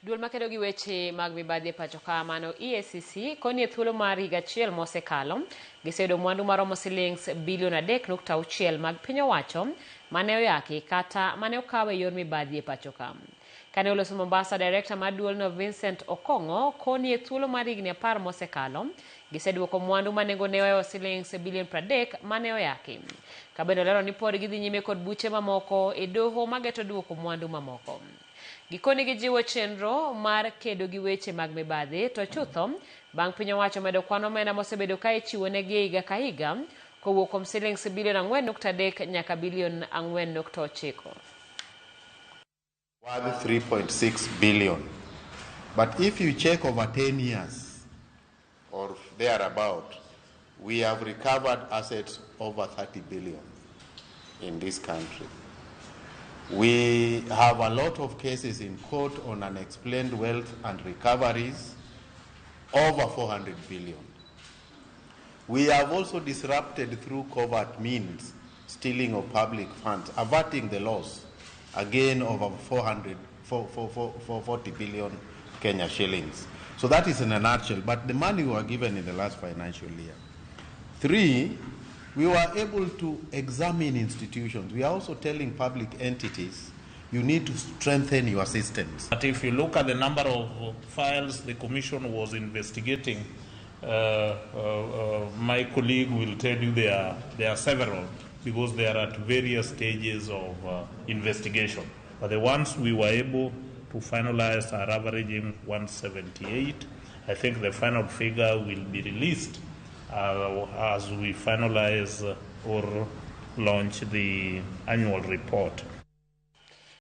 Duol makedo gi weche mag mibadhi e pacho ka mano EACC koni e thuolo mar higa achiel mosekalo giseyudo mwandu maromo silings bilion 3.6 mag piny owacho mane oyaki kata mane okawe yor mibadhi e pacho ka. Kane oloso Mombasa, Director mar duolno Vincent Okongo koni e thuolo mar higni 10 mosekalo giseduoko mwandu manengone oewo silings bilion 30 mane oyaki. Kabende olero ni pod gidhi nyime kod buche mamoko e doho mageto duoko mwandu mamoko. Gikoni gijiwo chenro mar kedo gi weche mag mibadhi to chutho bang' piny owacho medo kwan omenda mosebedo ka ichiwo negi higa ka higa kowuok kuom silings bilion 4.3 nyaka bilion 4.9. Worth 3.6 billion. But if you check over 10 years or thereabout, we have recovered assets over 30 billion in this country. We have a lot of cases in court on unexplained wealth and recoveries, over 400 billion. We have also disrupted through covert means, stealing of public funds, averting the loss, again over 440 billion Kenya shillings. So that is in a nutshell, but the money we were given in the last financial year. 3, we were able to examine institutions. We are also telling public entities, you need to strengthen your systems. But if you look at the number of files the Commission was investigating, my colleague will tell you there are several, because they are at various stages of investigation. But the ones we were able to finalize are averaging 178. I think the final figure will be released as we finalize or launch the annual report.